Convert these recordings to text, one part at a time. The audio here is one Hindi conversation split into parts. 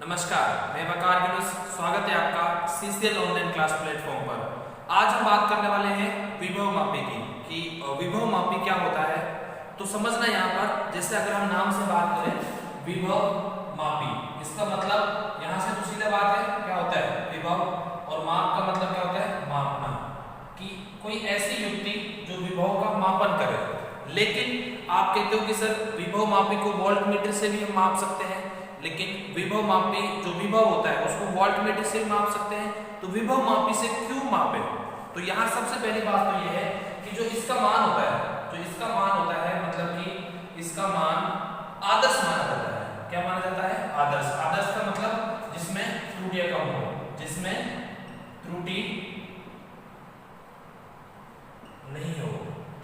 नमस्कार, मैं वकार यूनुस। स्वागत है आपका सीसीएल ऑनलाइन क्लास प्लेटफॉर्म पर। आज हम बात करने वाले हैं विभव मापी की कि विभव मापी क्या होता है। तो समझना यहाँ पर, जैसे अगर हम नाम से बात करें विभव मापी, इसका मतलब यहाँ से तो सीधा बात है क्या होता है विभव, और माप का मतलब क्या होता है मापना, कि कोई ऐसी युक्ति जो विभव का मापन करे। लेकिन आप कहते हो कि सर विभव मापी को वोल्ट मीटर से भी हम माप सकते हैं, लेकिन विभव मापी जो विभव होता है उसको वोल्ट मीटर से माप सकते हैं, तो विभव मापी से क्यों मापे। तो यहाँ सबसे पहली बात तो यह है कि जो इसका मान होता है, मतलब कि इसका मान आदर्श माना जाता है। क्या माना जाता है? आदर्श। आदर्श का मतलब जिसमें त्रुटियां कम हो, जिसमें त्रुटि नहीं हो।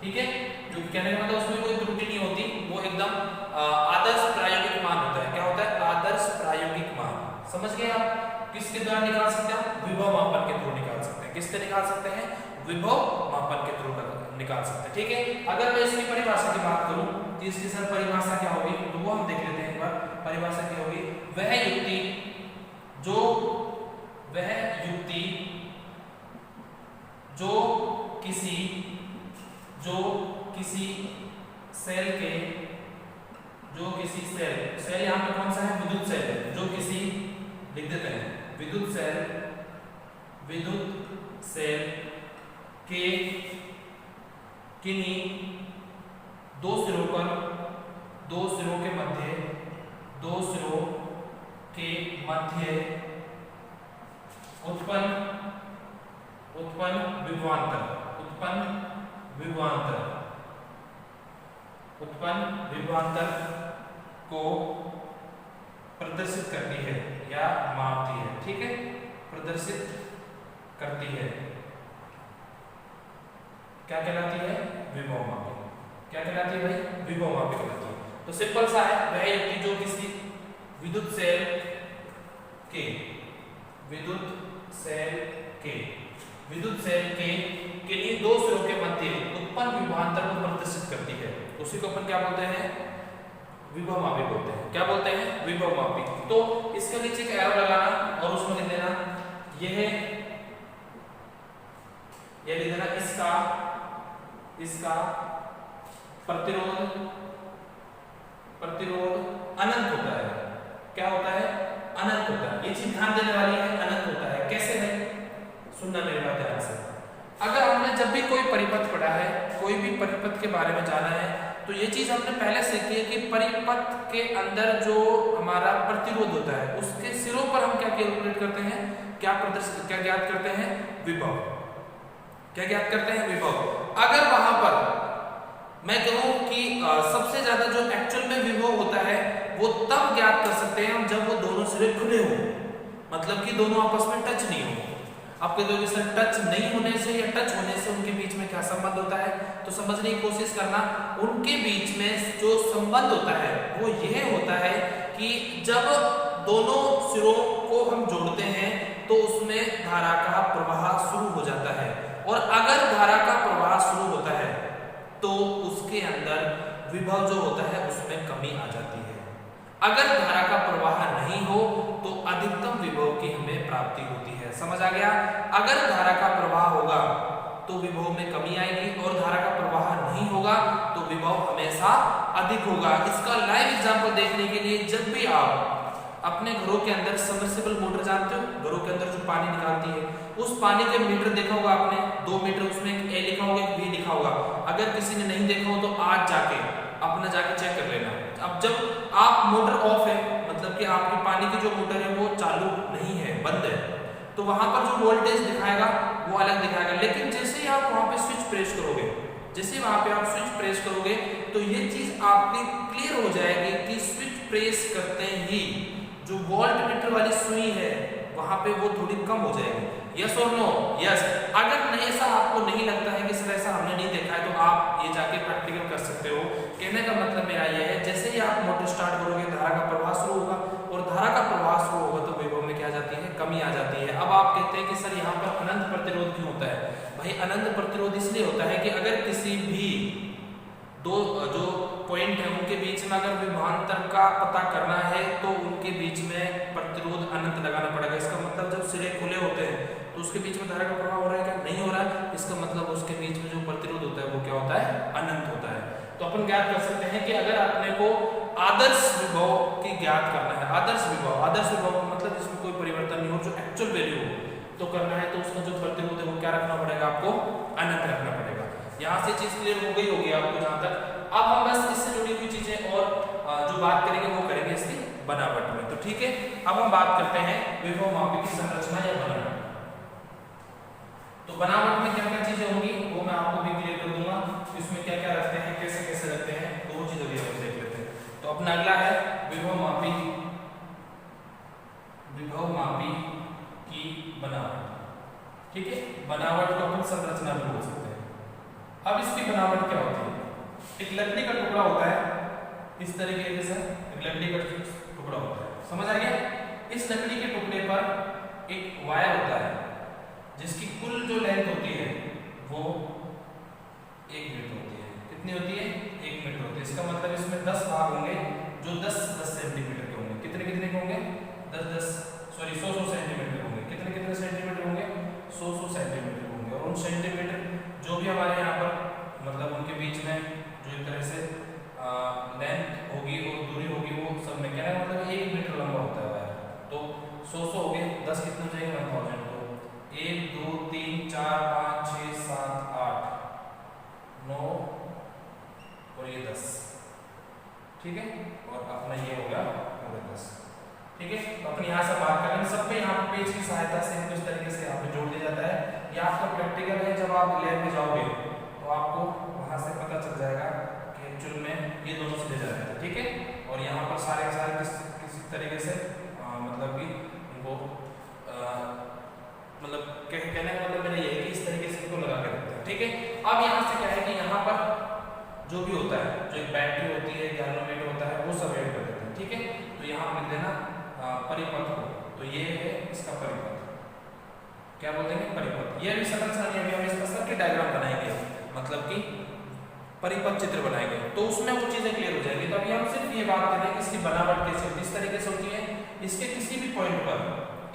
ठीक है, जो कहने का मतलब उसमें कोई त्रुटि नहीं होती, वो एकदम आदर्श प्रायोगिक मान होता है। क्या होता है? आदर्श प्रायोगिक मान। समझ गए आप? किसके द्वारा निकाल सकते हैं? विभव मापन के थ्रू निकाल सकते हैं। किससे निकाल सकते हैं? विभव मापन के थ्रू निकाल सकते हैं। ठीक है, अगर मैं इसकी परिभाषा की बात करूं तो इसकी सर परिभाषा क्या होगी, तो वो हम देख लेते हैं एक बार। परिभाषा क्या होगी? वह युक्ति जो किसी सेल यहाँ पे कौन सा है? विद्युत सेल है। जो किसी, लिख देते हैं, विद्युत सेल के किन्हीं दो सिरों के मध्य उत्पन्न विभवांतर को प्रदर्शित करती है या मापती है। ठीक है, प्रदर्शित करती है, क्या कहलाती है? विभव मापी। क्या कहलाती है भाई? विभव मापी कहलाती है। तो सिंपल सा है, वह युक्ति जो किसी विद्युत सेल के किन्हीं दो सिरों के मध्य उत्पन्न विभवांतर को प्रदर्शित करती है, उसी को अपन क्या बोलते हैं? विभव मापी बोलते हैं। क्या बोलते हैं? विभव मापी। तो इसके नीचे एक एरो लगाना और उसमें लिख देना ये लिख देना इसका प्रतिरोध अनंत होता है। क्या होता है? अनंत होता है। ये चीज ध्यान देने वाली है, अनंत होता है। कैसे है? सुनना मेरी बात ध्यान से। अगर हमने जब भी कोई परिपथ पढ़ा है, कोई भी परिपथ के बारे में जाना है, तो ये चीज हमने पहले सीखी है कि परिपथ के अंदर जो हमारा प्रतिरोध होता है उसके सिरों पर हम क्या कैलकुलेट करते हैं? क्या ज्ञात करते हैं? विभव। क्या ज्ञात करते हैं? विभव। अगर वहां पर मैं कहूं कि सबसे ज्यादा जो एक्चुअल में विभव होता है वो तब ज्ञात कर सकते हैं हम जब वो दोनों सिरे खुले हो, मतलब कि दोनों आपस में टच नहीं हो। आप कहते हो कि सर टच नहीं होने से या टच होने से उनके बीच में क्या संबंध होता है, तो समझने की कोशिश करना। उनके बीच में जो संबंध होता है वो यह होता है कि जब दोनों सिरों को हम जोड़ते हैं तो उसमें धारा का प्रवाह शुरू हो जाता है, और अगर धारा का प्रवाह शुरू होता है तो उसके अंदर विभव जो होता है उसमें कमी आ जाती है। अगर धारा का प्रवाह नहीं हो तो अधिकतम विभव की हमें प्राप्ति होती है। समझ आ गया? अगर धारा का प्रवाह होगा तो विभव में कमी आएगी, और धारा का प्रवाह नहीं होगा तो विभव हमेशा अधिक होगा। इसका लाइव एग्जांपल देखने के लिए, जब भी आप अपने घरों के अंदर सबमर्सिबल मोटर जानते हो, घरों के अंदर जो पानी निकालती है, उस पानी के मीटर देखा होगा आपने, 2 मीटर, उसमें एक ए लिखा होगा, एक बी लिखा होगा। अगर किसी ने नहीं देखा हो तो आज जाके चेक कर लेना। अब जब आप मोटर ऑफ है, मतलब कि आपकी पानी की जो मोटर है वो चालू नहीं है, बंद है, तो वहां पर जो वोल्टेज दिखाएगा वो अलग दिखाएगा। लेकिन जैसे ही आप वहां पे स्विच प्रेस करोगे, तो ये चीज आपकी क्लियर हो जाएगी कि स्विच प्रेस करते ही जो वोल्ट मीटर वाली सुई है वहां पे वो थोड़ी कम हो जाएगी। यस और नो? यस। अगर नहीं, ऐसा आपको नहीं लगता है कि सर ऐसा हमने नहीं देखा है, तो आप ये जाके प्रैक्टिकल कर सकते हो। कहने का मतलब मेरा ये है, जैसे ही आप मोटर स्टार्ट करोगे धारा का प्रवाह शुरू होगा, और धारा का प्रवाह शुरू होगा तो विभव में क्या आ जाती है? कमी आ जाती है। अब आप कहते हैं कि सर यहाँ पर अनंत प्रतिरोध क्यों होता है? भाई अनंत प्रतिरोध इसलिए होता है कि अगर किसी भी दो जो पॉइंट है उनके बीच में अगर विभवांतर का पता करना है तो उनके बीच में प्रतिरोध अनंत लगाना पड़ेगा। इसका मतलब जब सिरे खुले होते हैं तो उसके बीच में धारा का प्रवाह हो रहा है क्या? नहीं हो रहा है। इसका मतलब उसके बीच में जो प्रतिरोध होता है वो क्या होता है? अनंत होता है। तो अपन ज्ञात कर सकते हैं कि अगर अपने को आदर्श विभव की ज्ञात करना है, आदर्श विभव मतलब जिसमें कोई परिवर्तन नहीं हो, जो एक्चुअल वैल्यू हो तो करना है, तो उसका जो प्रतिरोध है वो क्या रखना पड़ेगा? आपको अनंत रखना पड़ेगा। यहाँ से चीज क्लियर हो गई होगी आपको जहां तक। अब हम बस इससे जुड़ी हुई चीजें और जो बात करेंगे वो करेंगे इसकी बनावट में। तो ठीक है, अब हम बात करते हैं विभव मापी की संरचना या बनावट। तो बनावट में क्या क्या चीजें होंगी वो मैं आपको भी क्लियर कर दूंगा, इसमें क्या क्या रखते हैं, कैसे कैसे रखते हैं, तो वो चीजें भी हम देख लेते हैं। तो अपना अगला है विभव मापी की बनावट। ठीक है, बनावट को अपन संरचना भी बोल सकते हैं। अब इसकी बनावट क्या होती है? एक लकड़ी का टुकड़ा होता है इस तरीके से, एक लकड़ी का टुकड़ा होता है, समझ आ गया? इस लकड़ी के टुकड़े पर एक वायर होता है जिसकी कुल जो लेंथ होती है वो 1 मीटर होती है। कितनी होती है? 1 मीटर होती है। इसका मतलब इसमें 10 भाग होंगे जो 10-10 सेंटीमीटर के होंगे। कितने के होंगे? 100 सेंटीमीटर होंगे। कितने सेंटीमीटर होंगे? 100 सेंटीमीटर होंगे। और उन सेंटीमीटर जो भी हमारे यहाँ पर मतलब उनके बीच में जो एक तरह से लेंथ होगी और दूरी होगी वो सब में क्या है, मतलब 1 मीटर लंबा होता है वायर। तो 100 हो गए, 10 कितने हो जाएंगे? 1000। तो 1 2 3 4 5 6 7 8 9 और ये 10। ठीक है, और अपना ये हो गया पूरा 10। ठीक है, तो अपन यहाँ से बात करेंगे सब पे। यहाँ पे पेज की सहायता से कुछ तरीके से यहाँ पे जोड़ दिया जाता है। ये आपका प्रैक्टिकल है, जब आप लैब में जाओगे तो आपको वहाँ से पता चल जाएगा कि एक्चुअल में ये दोनों से ले जाते हैं। ठीक है, और यहाँ पर सारे के सारे किसी तरीके से मतलब कि उनको मतलब कहने का मतलब मेरा ये है कि इस तरीके से इनको लगा के रखते हैं। ठीक है, अब यहाँ से क्या है कि यहाँ पर जो भी होता है, जो एक बैटरी होती है, गैल्वेनोमीटर होता है, वो सब ऐड कर देते हैं। ठीक है, तो यहाँ लिख देना परिपथ हो, तो ये है इसका परिपथ। क्या बोलते हैं? परिपथ। ये भी संरचना नहीं, अभी हम इसका सर्किट डायग्राम बनाएंगे, मतलब कि परिपथ चित्र बनाएंगे, तो उसमें वो चीजें क्लियर हो जाएंगी। तो अभी हम सिर्फ ये बात करें कि इसकी बनावट कैसे होती है। इस तरीके से होती है, इसके किसी भी पॉइंट पर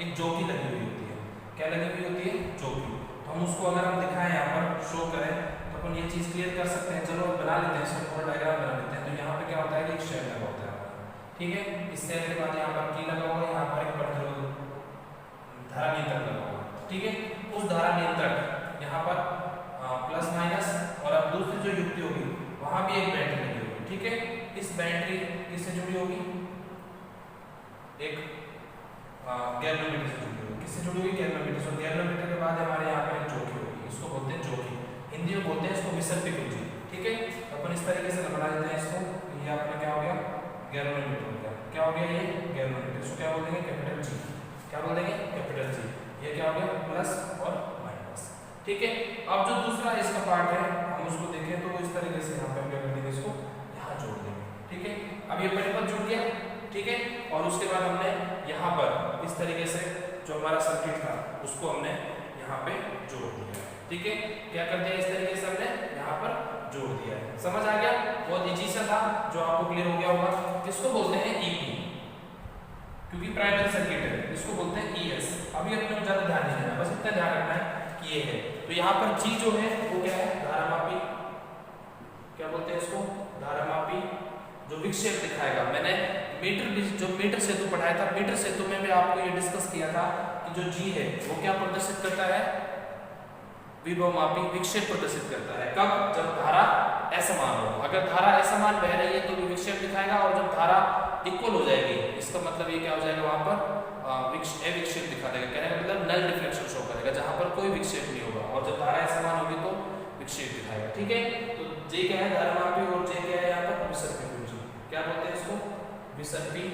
एक चौकी लगी हुई होती है। क्या लगी हुई होती है? चौकी। तो हम उसको अगर हम दिखाएं यहाँ पर शो करें तो अपन ये चीज क्लियर कर सकते हैं। चलो बना लेते हैं, इसको पूरा डायग्राम बना लेते हैं। तो यहाँ पे क्या होता है कि एक शेल लगा होता है। ठीक है, इस सेल के बाद यहाँ पर की लगा होगा, यहाँ पर एक प्रतिरोध धारा नियंत्रक लगा होगा। ठीक है, उस धारा नियंत्रक यहाँ पर प्लस माइनस, और अब दूसरी जो युक्ति होगी वहां भी एक बैटरी लगी होगी। ठीक है, इस बैटरी किससे जुड़ी होगी? एक गैल्वेनोमीटर से जुड़ी होगी। किससे जुड़ी हुई? गैल्वेनोमीटर से। गैल्वेनोमीटर के बाद हमारे यहाँ पर एक चौकी होगी, इसको बोलते हैं चौकी, हिंदी में बोलते हैं इसको विसर्पी कुंजी। ठीक है, अपन इस तरीके से बना देते हैं इसको। ये अपना क्या हो गया? गैल्वेनोमीटर हो गया। क्या हो गया? ये गैल्वेनोमीटर। इसको क्या बोल देंगे? Capital G. क्या बोल देंगे? Capital G. ये क्या हो गया? प्लस और माइनस। ठीक है, अब जो दूसरा इसका पार्ट है हम उसको देखें तो इस तरीके से यहाँ पे हम क्या कर देंगे, इसको यहाँ जोड़ देंगे। ठीक है, अब ये परिपथ जुड़ गया। ठीक है, और उसके बाद हमने यहाँ पर इस तरीके से जो हमारा सर्किट था उसको हमने यहाँ पे जोड़ दिया। ठीक है, क्या कर दिया? इस तरीके से हमने यहाँ पर जोड़ दिया है। समझ आ गया? बहुत इजी सा था, जो आपको क्लियर हो गया होगा। किसको बोलते हैं? ईपी, क्योंकि प्राइमरी सर्किट है। इसको बोलते हैं ईएस। अभी अपने को ज्यादा ध्यान नहीं देना, बस इतना ध्यान रखना है कि ये है। तो यहाँ पर जी जो है वो क्या है? धारामापी। क्या बोलते हैं इसको? धारामापी, जो विक्षेप दिखाएगा। मैंने मीटर सेतु पढ़ाया था, मीटर सेतु में भी आपको ये डिस्कस किया था कि जो जी है वो क्या प्रदर्शित करता है? विभवमापी विक्षेप प्रदर्शित करता है। कब? जब धारा असमान हो। अगर धारा असमान बह रही है तो भी विक्षेप दिखाएगा, और जब धारा इक्वल हो जाएगी इसका मतलब ये क्या हो जाएगा? वहां पर अविक्षेप दिखा देगा। कहने का मतलब नल डिफ्लेक्शन शो करेगा, जहां पर कोई विक्षेप नहीं होगा। और जब धारा असमान होगी तो विक्षेप दिखाएगा। ठीक है, तो जे क्या है? धारामापी, और जे क्या है यहाँ पर? विसर्पी कुंजी। क्या बोलते हैं इसको? विसर्पी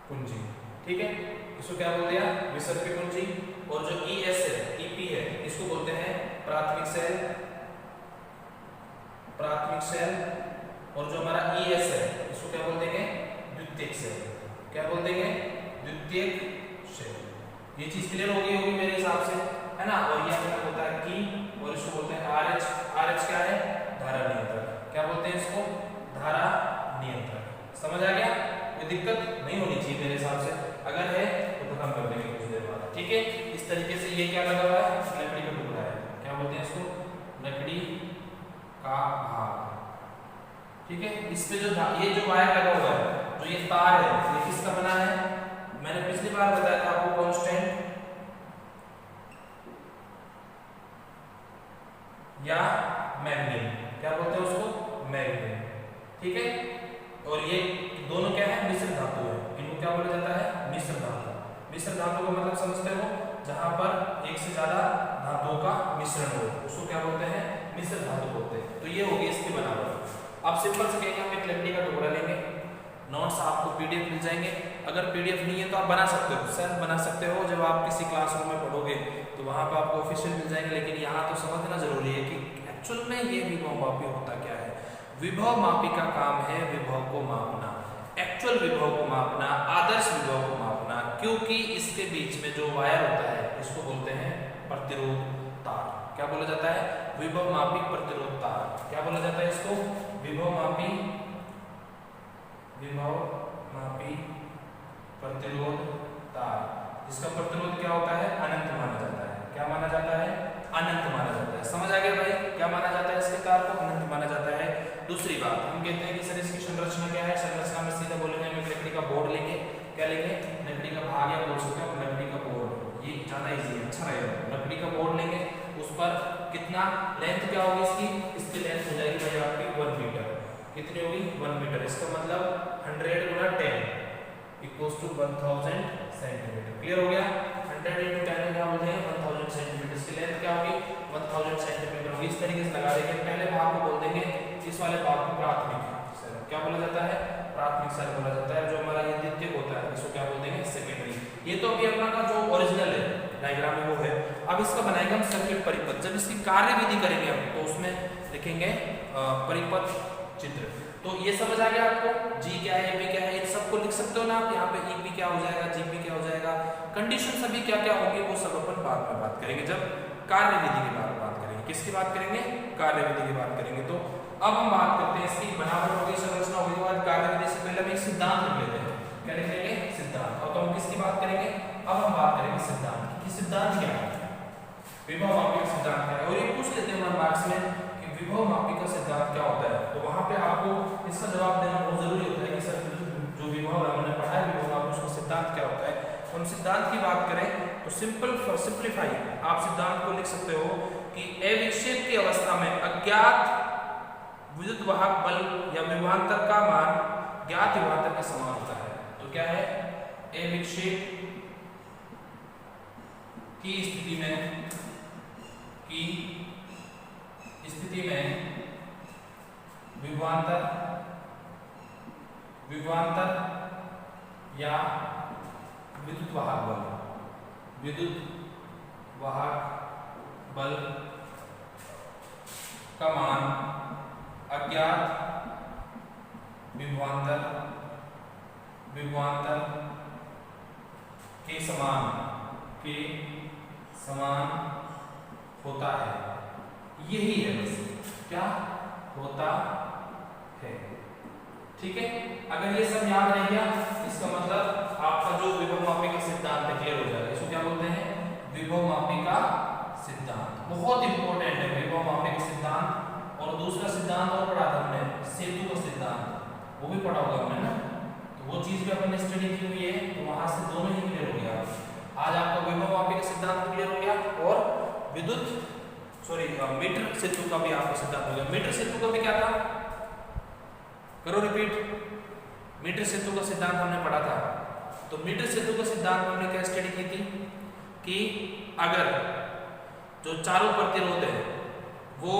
कुंजी। ठीक है, इसको क्या बोल दिया? विसर्पी कुंजी। और जो ईएस है, ईपी है, इसको बोलते हैं प्राथमिक सेल। प्राथमिक सेल। और जो हमारा ईएस है इसको क्या बोल देंगे? द्वितीयक सेल। क्या बोल देंगे? द्वितीयक सेल। ये चीज क्लियर हो गई होगी मेरे हिसाब से, है ना? और ये अपना होता है की, और इसको बोलते हैं आरएच। आरएच क्या है? धारा नियंत्रक। क्या बोलते हैं इसको? लकड़ी का भाग। ठीक है, इस पे जो ये जो वायर लगा हुआ है, जो ये तार है, ये किसका बना है? मैंने पिछली बार बताया था आपको, कांस्टेंट या मैग्नेट, क्या बोलते हैं उसको? मैग्नेट। ठीक है, और ये दोनों क्या है? मिश्र धातु है। इनको क्या बोला जाता है? मिश्र धातु। मिश्र धातु का मतलब समझते हो? जहां पर एक से ज्यादा धातुओं का मिश्रण हो, उसको क्या बोलते हैं? मिश्र धातु बोलते हैं। तो ये हो गई इसकी बनावट। अब सिंपल से कहेंगे, हम एक लकड़ी का टुकड़ा लेंगे, नोट्स आपको पीडीएफ मिल जाएंगे। अगर पीडीएफ नहीं है तो आप बना सकते हो, सेल्फ बना सकते हो। जब आप किसी क्लासरूम में पढ़ोगे तो वहां पर आपको ऑफिशियल मिल जाएंगे, लेकिन यहाँ तो समझना जरूरी है कि एक्चुअल में ये विभव मापी होता क्या है। विभव मापी का काम है विभव को मापना, एक्चुअल विभव को मापना, आदर्श विभव को मापना, क्योंकि इसके बीच में जो वायर होता है इसको बोलते हैं प्रतिरोध तार। क्या बोला जाता है? विभव मापी प्रतिरोध तार। क्या बोला जाता है इसको? विभव मापी प्रतिरोध तार। जिसका प्रतिरोध क्या होता है? अनंत माना जाता है। क्या माना जाता है? अनंत माना जाता है। समझ आ गया भाई? क्या माना जाता है? इसके तार को अनंत माना जाता है। दूसरी बात, हम कहते हैं कि सर इसकी संरचना क्या है? संरचना में सीधा बोलेंगे, हम एक लकड़ी का बोर्ड लेंगे। क्या लेंगे? लकड़ी का भाग, या बोल सकते हो लकड़ी का बोर्ड। ये ज्यादा इजी है, अच्छा रहेगा। लकड़ी का बोर्ड लेंगे, उस पर कितना लेंथ क्या होगी इसकी? इसकी लेंथ हो जाएगी भाई आपकी 1 मीटर। कितनी होगी? 1 मीटर। इसका मतलब 100 गुना 10 इक्वल्स टू 1000 सेंटीमीटर। क्लियर हो गया? 100 × 10 क्या बोलते हैं? 1000 सेंटीमीटर। इसकी लेंथ क्या होगी? 1000 सेंटीमीटर होगी। इस तरीके से लगा देंगे। पहले भाग को बोल देंगे, इस वाले भाग को प्राथमिक सर। क्या बोला जाता है? प्राथमिक सर बोला जाता है। जो हमारा ये द्वितीयक होता है इसको क्या बोल देंगे? सेकेंडरी। ये तो अभी अपना का जो ओरिजिनल है डायग्राम में वो है। अब इसका बनाएंगे हम सर्किट परिपथ। जब इसकी कार्यविधि करेंगे हम तो उसमें लिखेंगे परिपथ चित्र। तो ये समझ आ गया आपको? जी क्या है, एपी क्या है, इन सबको लिख सकते हो ना आप। यहाँ पे ईपी क्या हो जाएगा, जीपी क्या हो जाएगा, कंडीशन सभी क्या क्या होगी वो सब अपन बाद में बात करेंगे, जब कार्यविधि की बात करेंगे। किसकी बात करेंगे? कार्यविधि की बात करेंगे। तो अब हम बात करते हैं इसकी बनावट होगी, संरचना होगी, के बाद कार्यविधि से पहले हम एक सिद्धांत लिख लेते हैं। क्या लिख लेंगे? सिद्धांत। और तो हम किसकी बात करेंगे? अब हम बात करेंगे सिद्धांत की। सिद्धांत क्या है? विभव मापी का सिद्धांत क्या है? और ये पूछ लेते हैं मार्क्स में कि विभव मापी का सिद्धांत क्या होता है। तो वहां पे आपको इसका जवाब देना बहुत जरूरी होता है कि सर जो विभव हमने पढ़ा है विभव मापी, उसका सिद्धांत क्या होता है। तो हम सिद्धांत की बात करें तो सिंपल फॉर सिंप्लीफाई आप सिद्धांत को लिख सकते हो कि अविक्षेप की अवस्था में अज्ञात विद्युत वाहक बल या विभवांतर का मान ज्ञात विभवांतर के समान होता है। तो क्या है? अविक्षेप की स्थिति में विभवांतर या विद्युत वाहक बल का मान अज्ञात विभवांतर के समान होता है। यही है बस, क्या होता है। ठीक है, अगर ये सब याद रह गया इसका मतलब आपका जो विभव मापी का सिद्धांत है क्लियर हो जाएगा। इसको क्या बोलते हैं? विभव मापी का सिद्धांत। बहुत इंपॉर्टेंट है विभव मापी का सिद्धांत। और दूसरा सिद्धांत और पढ़ा था हमने, सेतु का सिद्धांत, वो भी पढ़ा होगा हमने ना। तो वो चीज भी अपन ने स्टडी की हुई है, तो वहां से दोनों ही क्लियर हो गया। आज आपका विभव मापी का सिद्धांत क्लियर हो गया और मीटर सेतु का भी आपको सिद्धांत हो गया। मीटर सेतु का भी क्या था? करो रिपीट। मीटर सेतु का सिद्धांत हमने पढ़ा था। तो मीटर सेतु का सिद्धांत में हमने क्या स्टडी की थी कि अगर जो चारों प्रतिरोध है वो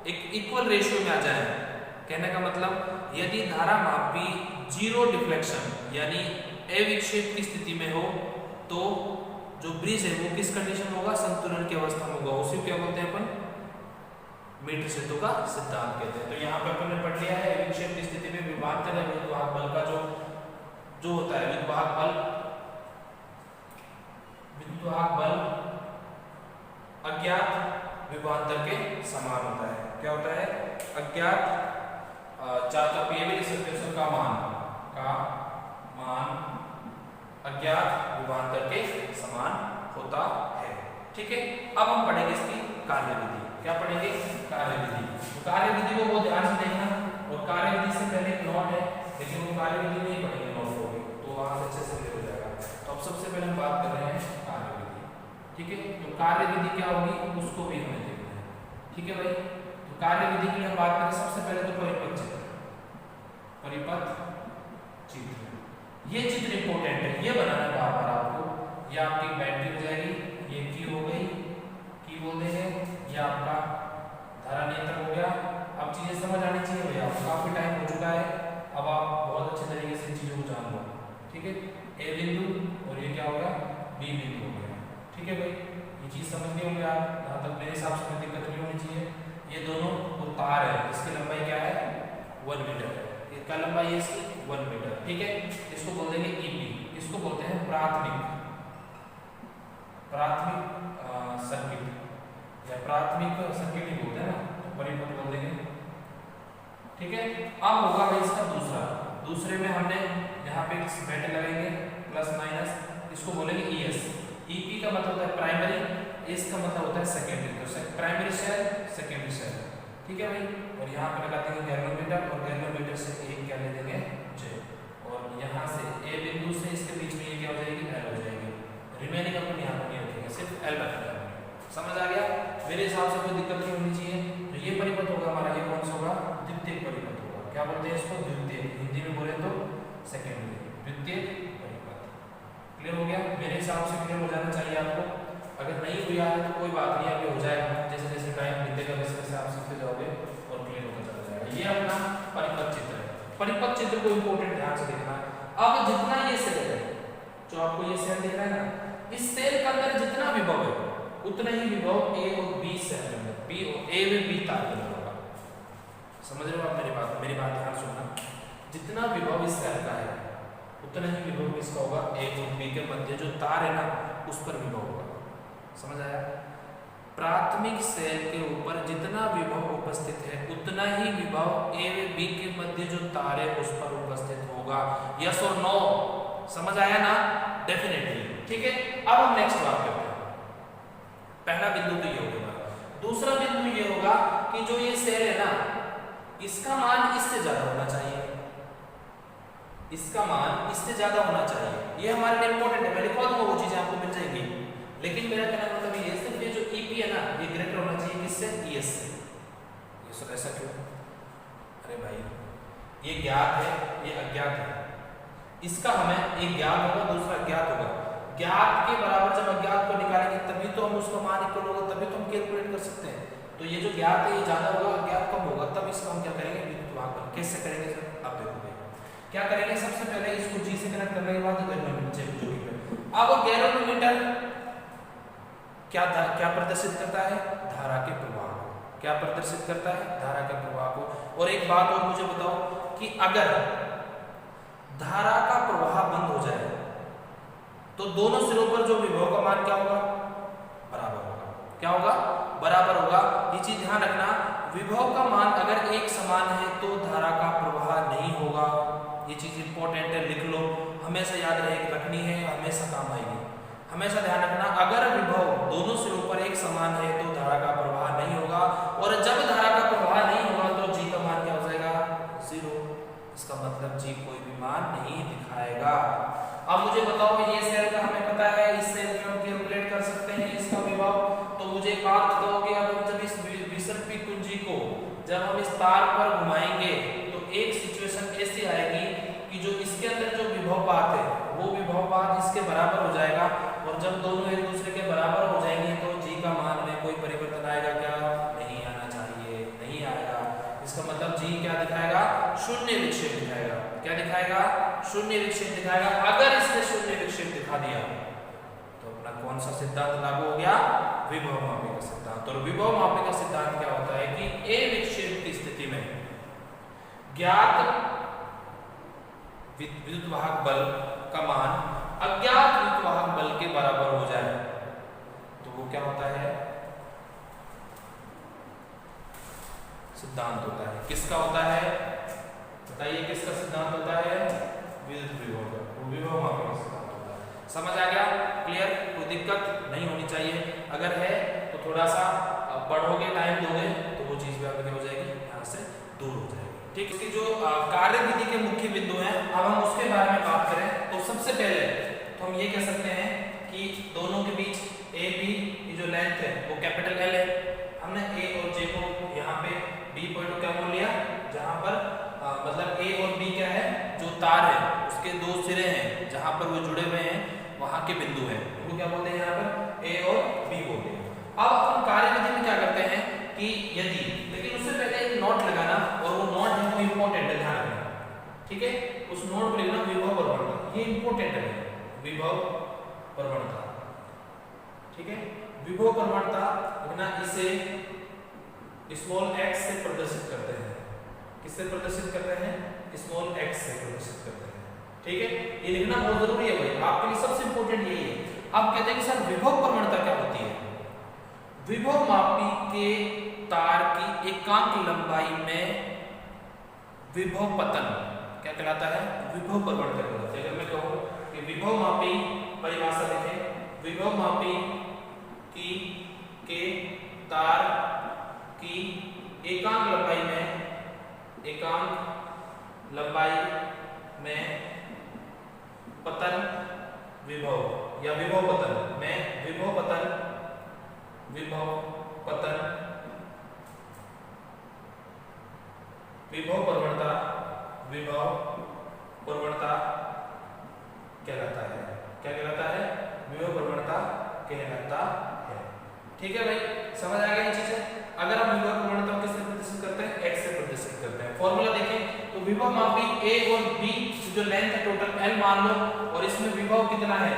एक इक्वल रेशियो में आ जाए, कहने का मतलब यदि धारा मापी जीरो डिफ्लेक्शन यानी अविक्षेप की स्थिति में हो तो जो ब्रिज है वो किस कंडीशन में होगा? संतुलन की अवस्था में होगा। उसी को क्या बोलते हैं अपन? मीटर सेतु का सिद्धांत कहते हैं। तो यहाँ पे अपन ने पढ़ लिया है अविक्षेप की स्थिति में विभवांतर या विद्युत वाहक बल का जो होता है विद्युत वाहक बल अज्ञात विभवांतर के समान होता है। क्या होता है? अज्ञात चार ये भी लिख सकते हैं उसका मान अज्ञात विभवांतर के समान होता है। ठीक है, अब हम पढ़ेंगे इसकी कार्यविधि। क्या पढ़ेंगे? कार्यविधि। तो कार्यविधि को बहुत ध्यान से देखना, और कार्यविधि से पहले एक नोट है, लेकिन वो कार्यविधि नहीं पढ़ेंगे, नोट होगी तो वहां से अच्छे से क्लियर हो जाएगा। तो अब सबसे पहले हम बात कर रहे हैं कार्यविधि। ठीक है, तो कार्यविधि क्या होगी उसको भी हमें देखना है। ठीक है भाई, तो कार्यविधि की हम बात करें सबसे पहले तो परिपथ चित्र। परिपथ चित्र, ये चित्र इंपॉर्टेंट है, ये बनाना है बार बार आपको। ये आपकी बैटरी हो जाएगी, ये की हो गई, की बोलते हैं, ये आपका धारा नियंत्रक हो गया। अब चीजें समझ आनी चाहिए भैया, काफी टाइम हो चुका है, अब आप बहुत अच्छे तरीके से चीजों को जान लो। ठीक है, ए बिंदु और ये क्या होगा, बी बिंदु हो गया। ठीक है भाई, ये चीज समझ गए होंगे आप, जहाँ तक मेरे हिसाब से कोई दिक्कत नहीं होनी चाहिए। ये दोनों वो तार है, इसकी लंबाई क्या है 1 मीटर है, इसका लंबाई है इसकी 1 मीटर। ठीक है, इसको बोल देंगे ईपी, इसको बोलते हैं प्राथमिक सर्किट या प्राथमिक सर्किट ही बोलते हैं ना, तो परिपथ बोल देंगे। ठीक है, अब होगा भाई इसका दूसरे में हमने यहाँ पे मेटल लगेंगे प्लस माइनस, इसको बोलेंगे ईएस। ईपी का मतलब होता है प्राइमरी, एस का मतलब होता है सेकेंडरी, तो प्राइमरी सेल सेकेंडरी सेल। ठीक है भाई, और यहाँ पे लगा देंगे गैल्वेनोमीटर, और गैल्वेनोमीटर से एक क्या ले देंगे जे, और यहाँ से ए बिंदु से इसके बीच में ये क्या हो जाएगी एल हो जाएगी। रिमेनिंग अपन यहाँ पर नहीं रखेंगे, सिर्फ एल रखेंगे। समझ आ गया? मेरे हिसाब से कोई दिक्कत नहीं होनी चाहिए। तो ये परिपथ होगा हमारा, ये कौन सा होगा, द्वितीयक परिपथ होगा। क्या बोलते हैं इसको, द्वितीयक, हिंदी में बोले तो सेकेंडरी, द्वितीयक परिपथ। क्लियर हो गया? मेरे हिसाब से क्लियर हो जाना चाहिए आपको। अगर नहीं हुआ है तो कोई बात नहीं, अभी हो जाएगा, जैसे जैसे टाइम बीतेगा वैसे वैसे आप सीखते जाओगे और क्लियर होता चला जाएगा। ये अपना परिपथ चित्र है। परिपथ चित्र को इंपॉर्टेंट ध्यान से देखना। अब जितना ये सेल है, जो आपको ये सेल दिख रहा है ना, इस सेल के अंदर जितना विभव है उतना ही विभव ए और बी सेल के अंदर, बी और ए में बी तार के अंदर होगा। समझ रहे हो आप मेरी बात ध्यान सुनना। जितना विभव इस सेल का है उतना ही विभव किसका होगा, ए और बी के मध्य जो तार है ना उस पर विभव होगा। समझ आया? प्राथमिक सेल के ऊपर जितना विभव उपस्थित है उतना ही विभव ए व बी के मध्य जो तार है उस पर उपस्थित होगा। यस और नो? समझ आया ना? डेफिनेटली। ठीक है, अब हम नेक्स्ट बात करते हैं। पहला बिंदु तो ये हो गया। दूसरा बिंदु ये होगा कि जो ये सेल है ना, इसका मान इससे ज्यादा होना चाहिए, इसका मान इससे ज्यादा होना चाहिए। ये हमारे लिए इंपॉर्टेंट है, मैं लिखवा दूंगा, वो चीजें आपको मिल जाएंगी। लेकिन मेरा कहना मतलब ये सिर्फ ये जो ईपी है ना, ये ग्रेटर होना चाहिए किससे, ईएस से। ये सब ऐसा क्यों? अरे भाई, ये ज्ञात है, ये अज्ञात है। इसका हमें एक ज्ञात होगा, दूसरा अज्ञात होगा। ज्ञात के बराबर जब अज्ञात को निकालेंगे तभी तो हम उसका मान इक्वल होगा, तभी तो हम कैलकुलेट कर सकते हैं। तो ये जो ज्ञात है ये ज्यादा होगा, अज्ञात कम होगा, तब इसका हम क्या करेंगे, विद्युत वाहक। कैसे करेंगे सर? आप देखोगे क्या करेंगे। सबसे पहले इसको जी से कनेक्ट करने के बाद गैल्वेनोमीटर। अब गैल्वेनोमीटर क्या प्रदर्शित करता है, धारा के प्रवाह को। क्या प्रदर्शित करता है, धारा के प्रवाह को। और एक बात और मुझे बताओ कि अगर धारा का प्रवाह बंद हो जाए तो दोनों सिरों पर जो विभव का मान क्या होगा, बराबर होगा। क्या होगा, बराबर होगा। ये चीज ध्यान रखना, विभव का मान अगर एक समान है तो धारा का प्रवाह नहीं होगा। ये चीज इंपॉर्टेंट है, लिख लो, हमेशा याद रखनी है, हमेशा काम आएगी। हमेशा ध्यान रखना, अगर विभव दोनों सिरों पर एक समान है तो धारा का प्रवाह नहीं होगा, और जब धारा का प्रवाह नहीं होगा तो जी का मान क्या हो जाएगा, 0। इसका मतलब जी कोई भी मान नहीं दिखाएगा। अब मुझे बताओ, ये सेल का हमें पता है, इस सेल में हम कैलकुलेट कर सकते हैं इसका विभव। तो मुझे एक बात बताओगे, अब हम जब इस विसर्पी कुंजी को जब हम इस तार पर घुमाएंगे तो एक सिचुएशन ऐसी आएगी कि जो इसके अंदर जो विभव पात है वो विभव पात इसके बराबर हो जाएगा, और जब दोनों एक दूसरे के बराबर हो जाएंगे तो जी का मान में कोई परिवर्तन आएगा क्या, नहीं आना चाहिए, नहीं आएगा। इसका मतलब जी क्या दिखाएगा, शून्य विक्षेप दिखाएगा। क्या दिखाएगा, शून्य विक्षेप दिखाएगा। अगर इसने शून्य विक्षेप दिखा दिया तो अपना कौन सा सिद्धांत लागू हो गया, विभव मापी का सिद्धांत। और विभव मापी का सिद्धांत क्या होता है कि ए विक्षेप की स्थिति में ज्ञात विद्युत वाहक बल का मान अज्ञात विद्युत वाहक बल के बराबर हो जाए तो वो क्या होता है, सिद्धांत होता है। किसका होता है बताइए, किसका सिद्धांत होता है, विद्युत विभव का, वो विभव मापी का सिद्धांत होता है। समझ आ गया, क्लियर? कोई दिक्कत नहीं होनी चाहिए, अगर है तो थोड़ा सा बढ़ोगे, टाइम दोगे तो वो चीज भी आपकी क्या हो जाएगी, यहाँ से दूर हो जाएगी। ठीक, इसकी जो कार्य विधि के मुख्य बिंदु हैं, अब हम उसके बारे में बात करें तो सबसे पहले तो हम ये कह सकते हैं कि दोनों के बीच ए बी की जो लेंथ है वो कैपिटल एल है। हमने ए और जे को यहाँ पे बी पॉइंट को क्या बोल लिया, जहाँ पर मतलब ए और बी क्या है, जो तार है उसके दो सिरे हैं जहाँ पर वो जुड़े हुए हैं वहाँ के बिंदु है, उनको क्या बोलते हैं यहाँ पर ए और बी बोलते हैं। अब हम कार्यविधि में क्या करते हैं कि यदि, लेकिन उससे पहले एक नोट लगाना, और वो नोट है वो इम्पोर्टेंट है, ध्यान रखना। ठीक है, उस नोट को लिखना विभव प्रवणता, ये इम्पोर्टेंट है, विभव प्रवणता। ठीक है, विभव प्रवणता लिखना, इसे स्मॉल x से प्रदर्शित करते हैं। किससे प्रदर्शित करते हैं, स्मॉल x से प्रदर्शित करते हैं। ठीक है, ये लिखना बहुत जरूरी है भाई, आपके लिए सबसे इंपॉर्टेंट यही है। अब कहते हैं कि सर विभव प्रवणता क्या होती है? विभव मापी के तार की एकांक लंबाई में विभव पतन क्या कहलाता है, विभव प्रवणता कहलाता है। अगर मैं कहूं कि विभव मापी, परिभाषा देखें, विभव मापी की के तार की एकांक लंबाई में पतन विभव या विभव पतन में विभव प्रवणता कहलाता है। क्या कहलाता है, विभव प्रवणता कहलाता है। ठीक है भाई, समझ आ गया ये चीजें। अगर हम विभव प्रवणता किससे प्रदर्शित करते हैं, x से प्रदर्शित करते हैं। फॉर्मूला देखें तो विभव मापी a और b जो लेंथ है टोटल l मान लो, और इसमें विभव कितना है,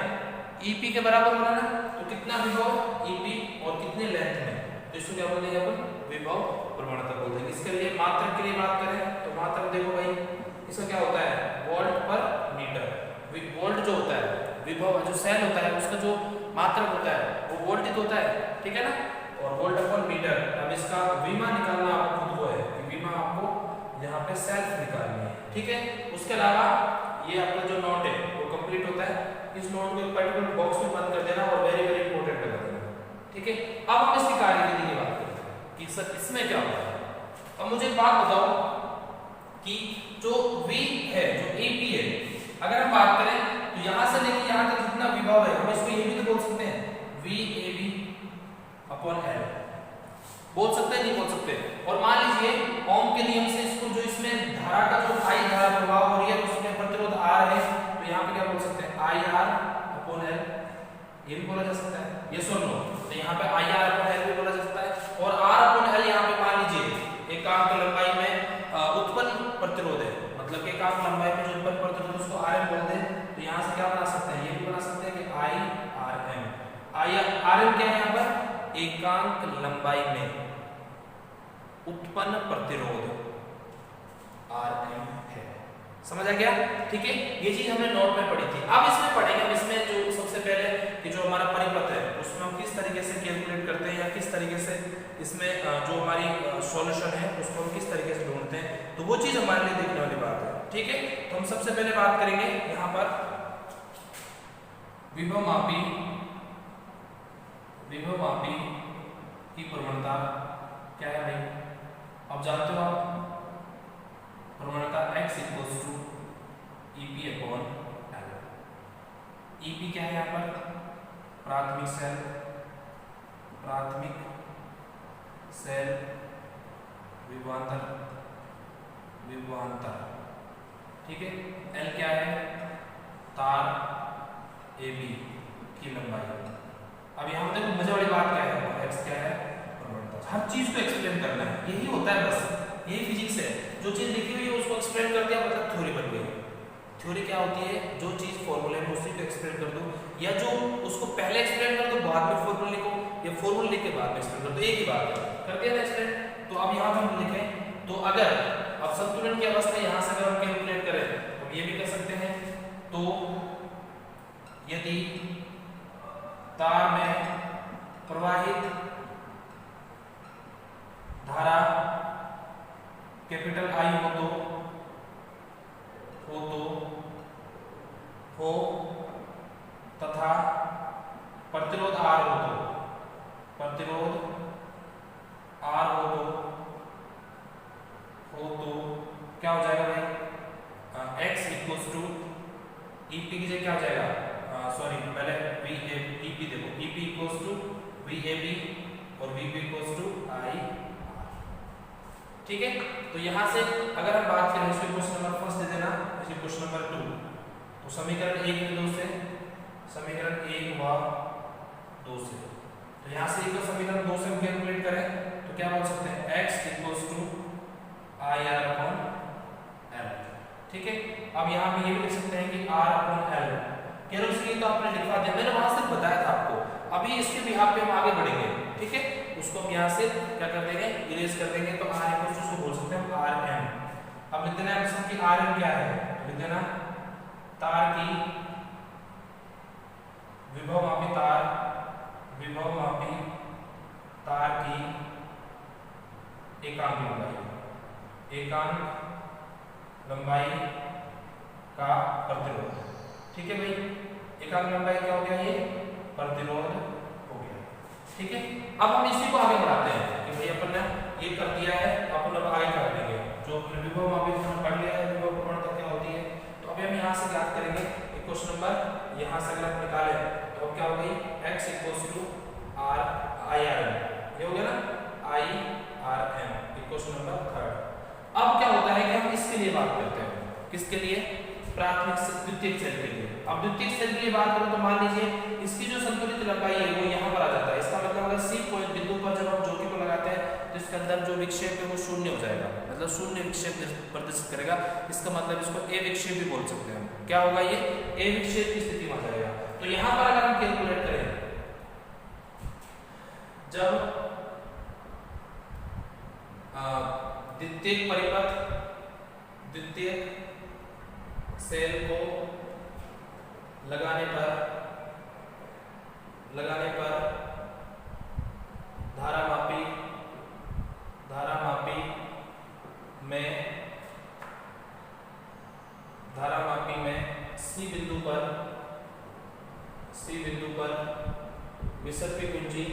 EP के बराबर होना ना, तो कितना विभव EP और कितने लेंथ में, तो इसको क्या बोलेंगे अपन, विभव प्रवणता बोलते हैं। इसके लिए मात्रक के लिए बात करें तो मात्रक देखो भाई, इसका क्या होता है, वोल्ट पर मीटर। वोल्ट जो होता है, विभव जो सेल होता है उसका जो मात्रक होता है वो वोल्ट होता है। ठीक है ना, और वोल्ट अपॉन मीटर। अब इसका विमा निकालना आपको खुद को है, विमा आपको यहाँ पे सेल्फ निकालनी है। ठीक है, उसके अलावा ये आपका जो नोट है वो कंप्लीट होता है। इस नोट को एक पर्टिकुलर बॉक्स में बंद कर देना और वेरी वेरी इंपॉर्टेंट लगा देना। ठीक है, अब हम इसकी कार्यविधि की बात करते हैं कि सर इसमें क्या होता है। अब मुझे एक बात बताओ कि जो V है, जो AP है, अगर हम बात करें तो यहाँ से लेकर यहाँ तक जितना विभव है, हम इसको ये भी तो बोल सकते हैं VAB अपॉन L, बोल सकते हैं, नहीं बोल सकते। और मान लीजिए ओम के नियम से इसको, जो इसमें धारा का जो I धारा प्रवाह हो रही है उसमें प्रतिरोध R है, तो यहाँ पे क्या बोल सकते हैं, IR अपॉन L, ये भी बोला जा सकता है, यस और नो। तो यहाँ पे IR अपॉन L भी बोला जा सकता है, और R अपॉन L यहाँ पे मान लीजिए एकांक लंबाई में उत्पन्न प्रतिरोध है, मतलब कि एकांक लंबाई में जो उत्पन्न प्रतिरोध उसको RM बोल दें, तो यहाँ से क्या बना सकते हैं, ये भी बना सकते हैं कि IRM क्या है, यहाँ पर एकांक लंबाई में उत्पन्न प्रतिरोध RM है। समझ आ गया? ठीक है, ये चीज हमने नोट में पढ़ी थी। अब इसमें पढ़ेंगे, हम इसमें जो सबसे पहले कि जो हमारा परिपथ है उसमें हम किस तरीके से कैलकुलेट करते हैं, या किस तरीके से इसमें जो हमारी सॉल्यूशन है उसको हम किस तरीके से ढूंढते हैं, तो वो चीज हमारे लिए देखने वाली बात है। ठीक है, तो हम सबसे पहले बात करेंगे यहाँ पर विभव मापी की प्रवणता क्या है भाई। अब जानते हो आप प्रवणता x equals to EP upon L। EP क्या है यहाँ पर, प्राथमिक सेल विभवांतर। ठीक है, L क्या है, तार AB की लंबाई। अब यहाँ देखो मजे वाली बात क्या है, x क्या है, प्रवणता। हर चीज को एक्सप्लेन करना है, यही होता है, बस यही फिजिक्स है। जो चीज लिखी हुई है उसको एक्सप्लेन कर दिया, मतलब थ्योरी बन गई। थ्योरी क्या होती है, जो चीज फॉर्मूले में उसी को एक्सप्लेन कर दो, या जो उसको पहले एक्सप्लेन कर दो बाद में फॉर्मूला लिखो, या फॉर्मूला लिख के बाद में एक्सप्लेन कर दो, एक ही बात है, कर दिया ना एक्सप्लेन। तो अब यहाँ पे हम लिखें तो अगर अब संतुलन की अवस्था यहाँ से अगर हम कैलकुलेट करें तो ये भी कर सकते हैं। तो यदि तार में प्रवाहित धारा कैपिटल I हो तथा प्रतिरोध R हो तो प्रतिरोध क्या हो जाएगा भाई, x इक्वल्स टू EP की जगह क्या हो जाएगा, सॉरी पहले EP देखो, EP इक्वल्स टू VAB और VB इक्वल्स टू I। ठीक है, तो यहाँ से अगर हम बात करें इसके क्वेश्चन नंबर फर्स्ट दे देना, इसके क्वेश्चन नंबर 2, तो समीकरण 1 में 2 से, समीकरण 1 व 2 से, तो यहाँ से एक समीकरण 2 से हम कैलकुलेट करें तो क्या बोल सकते हैं, x equals to IR upon L। ठीक है, अब यहाँ पे ये भी लिख सकते हैं कि R अपॉन L, केवल इसलिए तो आपने लिखवा दिया, मैंने वहां से बताया था आपको, अभी इसके बिहाफ पे हम आगे बढ़ेंगे। ठीक है, उसको हम यहाँ से क्या कर देंगे, इरेज कर देंगे, तो R इक्वल्स टू उसको बोल सकते हैं RM। अब लिख देना है कि RM क्या है, लिख देना तार की विभव मापी तार, विभव मापी तार की एकांक लंबाई, एकांक लंबाई का प्रतिरोध। ठीक है भाई, एकांक लंबाई क्या हो गया, ये प्रतिरोध हो गया। ठीक है, अब हम इसी को आगे बढ़ाते हैं कि भाई अपन ने ये कर दिया है, अपन अब आगे कर देंगे जो विभव मापी हमने पढ़ लिया है, विभव प्रवणता क्या होती है। तो अभी हम यहाँ से याद करेंगे क्वेश्चन नंबर, यहाँ से अगर आप निकाले तो क्या हो गई, x इक्वल्स टू IRM, ये हो गया ना IRM, क्वेश्चन नंबर 3। अब क्या होता है कि हम इसके लिए बात करते हैं, किसके लिए, प्राथमिक से द्वितीयक सेल के लिए। अब द्वितीयक सेल के लिए बात करें तो मान लीजिए इसकी जो संतुलित लंबाई है वो यहाँ पर आ जाता है, इसका मतलब अगर C पॉइंट बिंदु पर जब हम ज्योति को लगाते हैं तो इसके अंदर जो विक्षेप है वो शून्य हो जाएगा, मतलब शून्य विक्षेप प्रदर्शित करेगा। इसका मतलब इसको A विक्षेप भी बोल सकते हैं हम, क्या होगा ये A विक्षेप की स्थिति में आ जाएगा। तो यहाँ पर अगर हम कैलकुलेट करें, जब द्वितीयक परिपथ, द्वितीयक सेल को लगाने पर धारामापी में C बिंदु पर विसर्पी कुंजी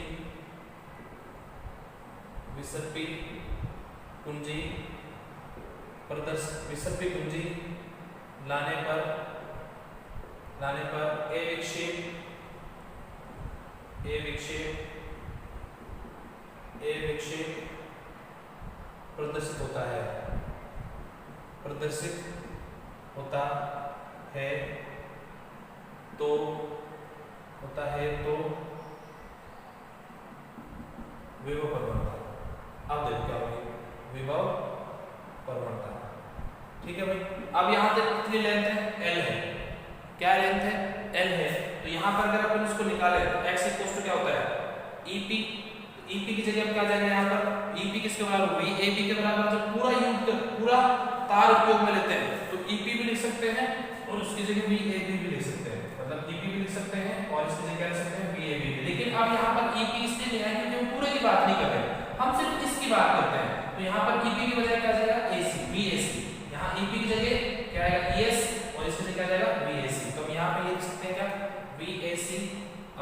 लाने पर A विक्षेप प्रदर्शित होता है तो विभव प्रवणता। अब देखो क्या होगी, विभव प्रवणता। ठीक है भाई, अब यहाँ तक कितनी लेंथ है, L है, क्या लेंथ है, L है। तो यहाँ पर अगर अपन इसको निकाले तो x इक्वल्स टू क्या होता है, EP की जगह अब क्या जाएगा, यहाँ पर EP किसके बराबर, VAB के बराबर। जब पूरा तार उपयोग में लेते हैं तो EP भी लिख सकते हैं और उसकी जगह VAB भी लिख सकते हैं, मतलब EP भी लिख सकते हैं और इसकी जगह लिख सकते हैं VAB भी। लेकिन अब यहाँ पर EP इसलिए नहीं है क्योंकि हम पूरे की बात नहीं कर रहे, हम सिर्फ इसकी बात करते हैं। तो यहाँ पर EP की बजाय क्या जाएगा, VAC। यहाँ EP की जगह क्या आएगा, ES और इसकी जगह क्या जाएगा, VAC। तो हम यहाँ पे ये लिख सकते हैं क्या, VAC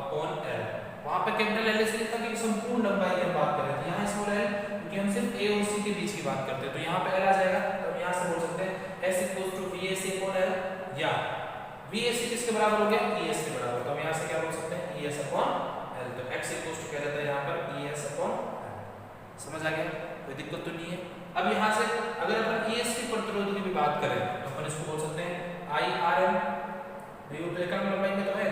अपॉन L। वहाँ पे कैपिटल L से लिखा कि संपूर्ण लंबाई की हम बात कर रहे थे, यहाँ स्मॉल l क्योंकि हम सिर्फ A और C के बीच की बात करते हैं। तो यहाँ पे L आ जाएगा, तो हम यहाँ से बोल सकते हैं S equals to VAC upon L, या VAC किसके बराबर हो गया, ES के बराबर। तो हम यहाँ से क्या बोल सकते हैं, ES अपॉन L। तो x इक्वल्स टू क्या जाता है यहाँ पर, ES अपॉन L। समझ आ गया, कोई दिक्कत तो नहीं है। अब यहाँ से अगर अपन ES के प्रतिरोध की भी बात करें तो अपन इसको बोल सकते हैं IRM, एकांक लंबाई में तो है,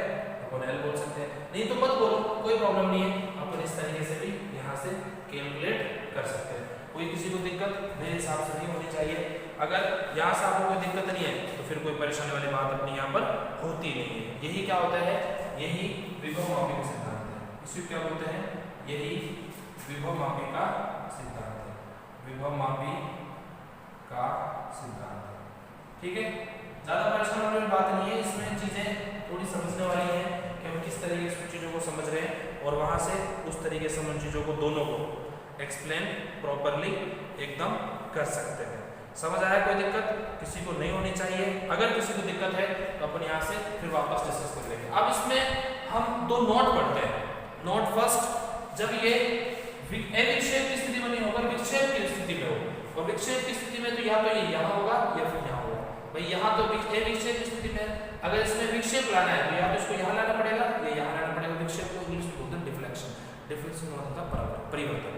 अपन L बोल सकते हैं, नहीं तो मत बोलो, कोई प्रॉब्लम नहीं है, अपन इस तरीके से भी यहाँ से कैलकुलेट कर सकते हैं। कोई किसी को दिक्कत मेरे हिसाब से नहीं होनी चाहिए। अगर यहाँ से आपको कोई दिक्कत नहीं है तो फिर कोई परेशानी वाली बात अपनी यहाँ पर होती नहीं है। यही क्या होता है, यही विभव मापी का सिद्धांत है। इसी क्या बोलते हैं, यही विभव मापी का सिद्धांत है, विभव मापी का सिद्धांत। ठीक है, ज्यादा परेशान होने वाली बात नहीं है, इसमें चीजें थोड़ी समझने वाली है कि हम किस तरीके से चीजों को समझ रहे हैं और वहां से उस तरीके से हम चीजों को दोनों को एक्सप्लेन प्रॉपरली एकदम कर सकते हैं। समझ आया, कोई दिक्कत किसी को नहीं होनी चाहिए। अगर किसी को दिक्कत है तो अपन यहाँ से फिर वापस डिस्कस कर लेंगे। अब इसमें हम दो नोट पढ़ते हैं। नोट फर्स्ट, जब ये विक्षेप की स्थिति में नहीं होगा, विक्षेप की स्थिति में हो, और विक्षेप की स्थिति में तो या तो ये यहाँ होगा या फिर यहाँ होगा। भाई यहाँ तो ये विक्षेप की स्थिति में अगर इसमें विक्षेप लाना है तो या तो इसको यहाँ लाना पड़ेगा या यहाँ लाना पड़ेगा। विक्षेप को इंग्लिश में बोलते हैं डिफ्लेक्शन। डिफ्लेक्शन का मतलब परिवर्तन।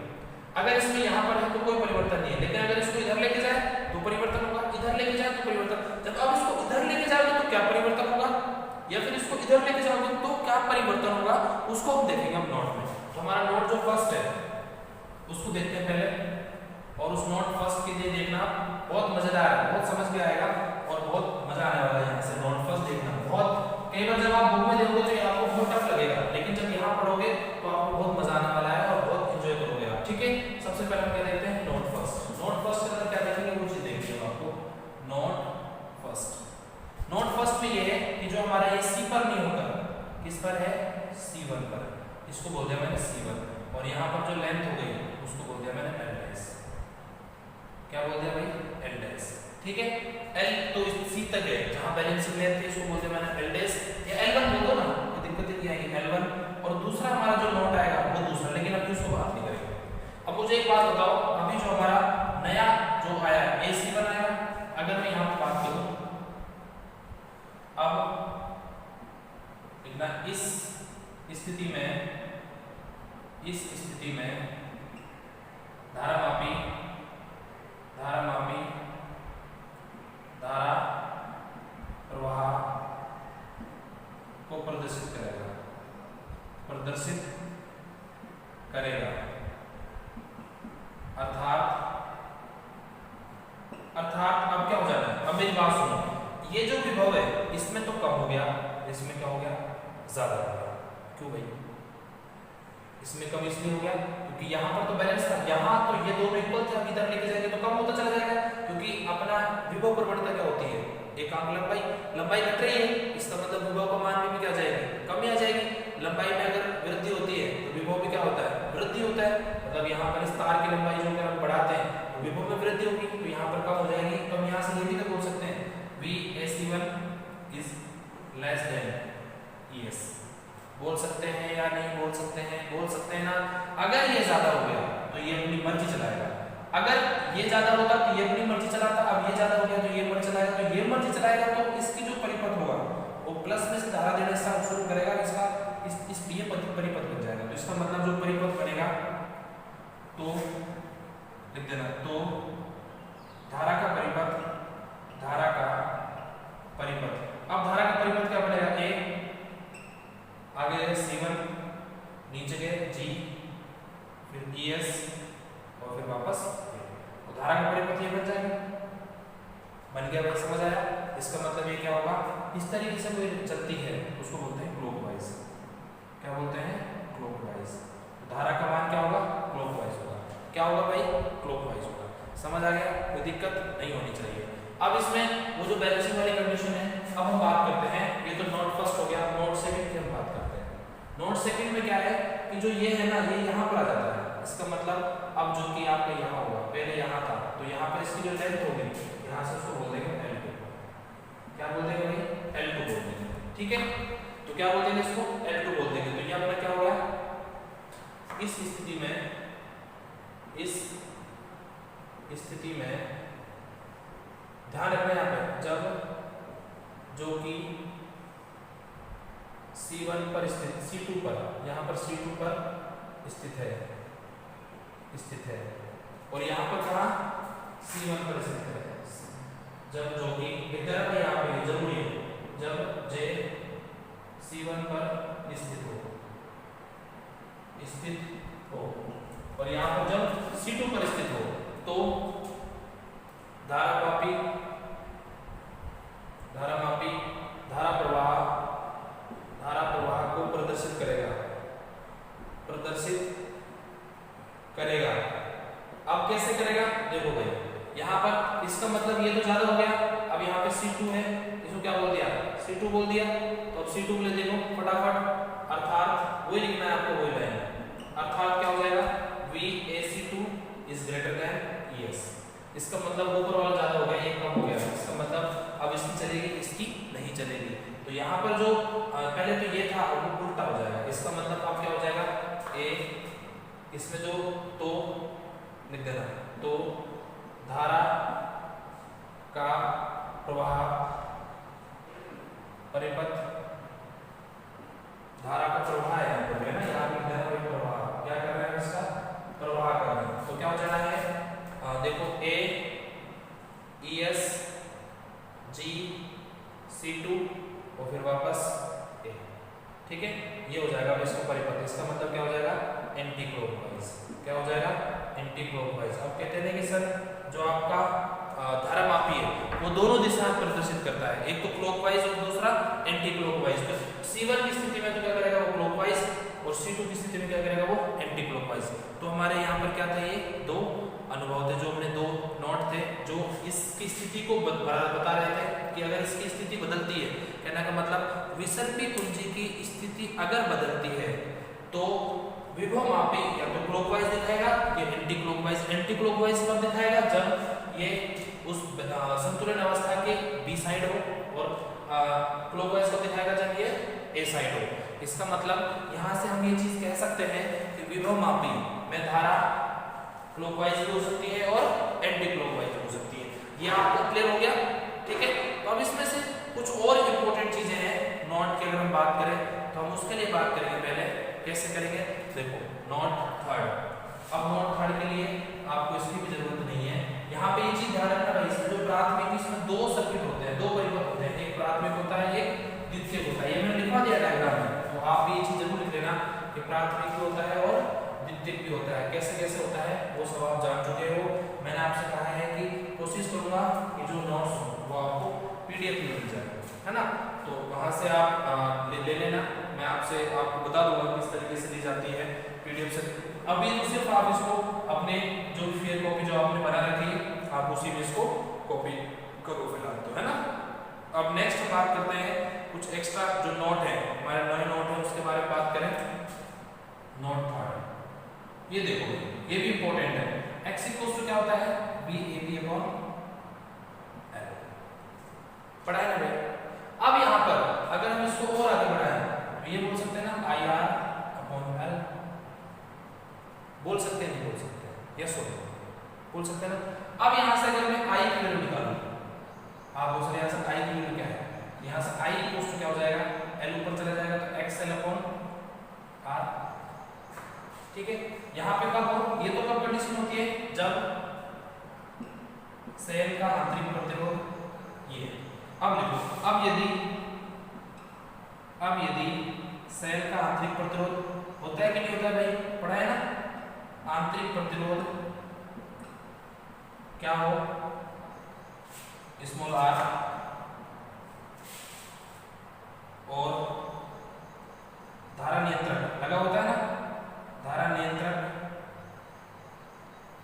अगर इसमें यहाँ पर है तो कोई परिवर्तन नहीं है, लेकिन अगर इसको इधर लेके जाए तो परिवर्तन होगा, इधर लेके जाए तो परिवर्तन। जब आप इसको इधर लेके जाओगे तो क्या परिवर्तन होगा, या फिर इसको इधर लेके जाओगे तो क्या परिवर्तन होगा, उसको हम देखेंगे हम नोट में। तो हमारा नोट जो फर्स्ट है उसको देखते हैं पहले, और उस नोट फर्स्ट के लिए देखना बहुत मजेदार है, बहुत समझ में आएगा और बहुत मजा आने वाला है। यहाँ से नोट फर्स्ट देखना बहुत, कई बार जब आप बुक में देखोगे तो ये आपको बहुत टफ लगेगा, लेकिन जब यहाँ पढ़ोगे तो आपको बहुत मजा आने वाला है और बहुत एंजॉय करोगे आप। ठीक है, सबसे पहले हम क्या देखते हैं नोट फर्स्ट। नोट फर्स्ट के अंदर क्या देखेंगे वो चीज देखिए आपको। नोट फर्स्ट, नोट फर्स्ट में ये है कि जो हमारा ये सी पर नहीं होगा, किस पर है, C1 पर, इसको बोल दिया मैंने C1, और यहाँ पर जो लेंथ हो गई उसको बोल दिया मैंने L डैश। क्या बोल दिया भाई, L डैश। ठीक है, L तो C तक है, जहाँ बैलेंसिंग लेंथ है इसको बोल दिया मैंने L डैश या L1 बोल दो ना, कोई दिक्कत नहीं आएगी, L1। और दूसरा हमारा जो नोट आएगा वो दूसरा, लेकिन अभी उसको बात नहीं करेंगे। अब मुझे एक बात बताओ, अभी जो हमारा नया जो आया AC1 आया, अगर मैं यहाँ पर बात करूँ अब देखना इस स्थिति में धारामापी धारा प्रवाह को प्रदर्शित करेगा, अर्थात अब क्या हो जाना है, अब मेरी बात सुनो, ये जो विभव है इसमें तो कम हो गया, इसमें क्या हो गया, ज्यादा हो गया। क्यों भाई, इसमें कम इसलिए हो गया क्योंकि यहाँ पर तो बैलेंस था, यहाँ तो ये दोनों इक्वल थे, अब इधर लेके जाएंगे तो कम होता चला जाएगा, क्योंकि अपना विभव प्रवणता क्या होती है, एकांक लंबाई घट रही है, इसका मतलब विभव का मान भी क्या जाएगी, कम आ जाएगी। लंबाई में अगर वृद्धि होती है तो विभव भी क्या होता है, वृद्धि होता है। मतलब यहाँ पर इस तार की लंबाई जो हम बढ़ाते हैं तो विभव में वृद्धि होगी, तो यहाँ पर कम हो जाएगी। तो हम यहाँ से ये भी तो बोल सकते हैं VAC1 is less than ES, बोल सकते हैं या नहीं बोल सकते हैं, बोल सकते हैं ना। अगर ये ज्यादा हो गया तो ये अपनी मर्जी चलाएगा, अगर ये ज्यादा होता तो ये अपनी मर्जी चलाता, अब ये ज्यादा हो गया तो ये मर्जी चलाएगा, तो ये मर्जी चलाएगा तो इसकी जो परिपथ होगा वो प्लस में से धारा देना स्टार्ट शुरू करेगा, इसका इस ये परिपथ बन जाएगा। तो इसका मतलब जो परिपथ बनेगा तो लिख देना, तो धारा का परिपथ, अब धारा का परिपथ क्या बनेगा, आगे C1, नीचे गए G, फिर ES और फिर वापस, तो धारा का परिपथ ये बन जाएगा। बन गया भाई, समझ आया। इसका मतलब ये क्या होगा, इस तरीके से कोई चलती है उसको बोलते हैं क्लॉकवाइज। क्या बोलते हैं, क्लॉकवाइज। धारा का मान क्या होगा, क्लॉकवाइज होगा। क्या होगा भाई, क्लॉकवाइज होगा। समझ आ गया, कोई दिक्कत नहीं होनी चाहिए। अब इसमें वो जो बैलेंसिंग वाली कंडीशन है, अब हम बात करते हैं, ये तो नोट फर्स्ट हो गया, नोट सेकंड की हम बात करते हैं। नोट सेकंड में क्या है कि जो ये है ना, ये यहाँ पर आ जाता है, इसका मतलब अब जो कि आपका यहाँ होगा, पहले यहाँ था तो यहाँ पर इसकी जो लेंथ होगी, यहाँ से उसको बोल देंगे L2। क्या बोल देंगे भाई, L2 बोल देंगे। ठीक है, तो क्या बोल देंगे इसको, L2 बोल देंगे। तो ये अपना क्या हो गया, इस स्थिति में ध्यान रखना यहाँ पे, जब जो कि C1 पर स्थित, C2 पर, यहाँ पर C2 पर स्थित है और यहाँ पर कहाँ, C1 पर स्थित है। जब जो कि यहाँ पे जरूरी है, जब J C1 पर स्थित हो और यहाँ पर जब C2 पर स्थित हो तो धारा प्रवाह को प्रदर्शित करेगा। अब कैसे करेगा, देखो भाई, यहाँ पर इसका मतलब ये तो ज्यादा हो गया, अब यहाँ पे C2 है, इसको क्या बोल दिया, C2 बोल दिया। तो अब C2 ले देखो फटाफट, अर्थात वही लिखना है आपको, वही लाइन, अर्थात क्या हो जाएगा, VAC2 is greater than ES। इसका मतलब ऊपर वाला ज्यादा हो गया, ये कम हो गया, इसका मतलब अब इसकी चलेगी, इसकी नहीं चलेगी। तो यहाँ पर जो पहले तो ये था, अब वो उल्टा हो जाएगा। इसका मतलब अब क्या हो जाएगा, इसमें जो तो लिख देना, तो धारा का प्रवाह, परिपथ, धारा का प्रवाह है यहाँ पर, है ना, यहाँ पे लिखा है प्रवाह, क्या कर रहे हैं इसका प्रवाह कर रहे हैं। तो क्या हो जाना है, देखो ए ई एस जी C2 और फिर वापस ए, ठीक है, ये हो जाएगा अब इसका परिपथ। इसका मतलब क्या हो जाएगा, एंटी क्लॉकवाइज, क्या हो जाएगा, एंटी क्लॉकवाइज। अब कहते हैं कि सर जो आपका धारा मापी है वो दोनों दिशा प्रदर्शित करता है, एक तो क्लॉकवाइज और दूसरा एंटी क्लॉकवाइज। तो C1 की स्थिति में तो क्या करेगा वो क्लॉकवाइज, और C2 की स्थिति में क्या करेगा वो एंटी क्लॉकवाइज। तो हमारे यहाँ पर क्या थे, ये दो अनुभव थे, जो हमने दो नोट थे जो इसकी स्थिति को बता रहे थे कि अगर इसकी स्थिति बदलती है, कहने का मतलब विसर्पी कुंजी की स्थिति अगर बदलती है तो विभव मापी या तो क्लॉकवाइज दिखाएगा या एंटी क्लॉकवाइज। एंटी क्लॉकवाइज कब दिखाएगा, जब ये उस संतुलन अवस्था के बी साइड हो, और क्लॉकवाइज को दिखाएगा जब ये ए साइड हो। इसका मतलब यहाँ से हम ये चीज कह सकते हैं कि विभव मापी में धारा क्लॉकवाइज भी हो सकती है और एंटी क्लॉकवाइज हो सकती है। ये आपको क्लियर हो गया, ठीक है। तो अब इसमें से कुछ और इंपॉर्टेंट चीजें हैं नोट की, अगर हम बात करें तो हम उसके लिए बात करेंगे। पहले कैसे करेंगे, देखो नोट थर्ड। अब नोट थर्ड के लिए आपको इसकी भी जरूरत नहीं है। यहाँ पे ये चीज ध्यान रखना है, इसमें जो प्राथमिक, इसमें दो सर्किट होते हैं, दो परिपथ होते हैं, एक प्राथमिक होता है एक द्वितीयक होता है। ये मैंने लिखवा दिया डायग्राम में, तो आप भी ये चीज जरूर लिख लेना कि प्राथमिक भी होता है और द्वितीयक भी होता है। कैसे कैसे होता है वो सब आप जान चुके हो। मैंने आपसे कहा है कि कोशिश करूंगा कि जो नोट्स हो वो आपको पीडीएफ में मिल जाए, है ना, तो वहां से आप ले लेना। मैं आपको बता दूंगा किस तरीके से ली जाती है पीडीएफ से। अभी सिर्फ आप इसको अपने जो फेयर कॉपी जो आपने बना रखी है आप उसी में इसको कॉपी करो फिलहाल, तो है ना। अब नेक्स्ट बात करते हैं कुछ एक्स्ट्रा जो नोट है, हमारे नए नोट है उसके बारे में बात करें। नोट थर्ड, ये देखो ये भी इंपॉर्टेंट है। x इक्वल्स टू क्या होता है, BAB अपॉन L, पढ़ा है ना भाई। अब यहाँ पर अगर हम इसको और आगे बढ़ाएं तो ये बोल सकते हैं ना IR अपॉन L, बोल सकते हैं, नहीं बोल सकते, यस और बोल सकते हैं ना। अब यहाँ से अगर मैं I की वैल्यू निकालूं, आप बोल सकते हैं यहाँ से I की वैल्यू क्या है, यहाँ से I इक्वल्स टू क्या हो जाएगा, L ऊपर चला जाएगा तो XL अपॉन R, ठीक है। यहाँ पे कब हो, ये तो कब कंडीशन होती है, जब सेल का आंतरिक प्रतिरोध ये। अब लिखो, अब यदि सेल का आंतरिक प्रतिरोध होता है कि नहीं होता है भाई, पढ़ा है ना। आंतरिक प्रतिरोध क्या हो, स्मॉल r, और धारा नियंत्रक लगा होता है ना, धारा नियंत्रक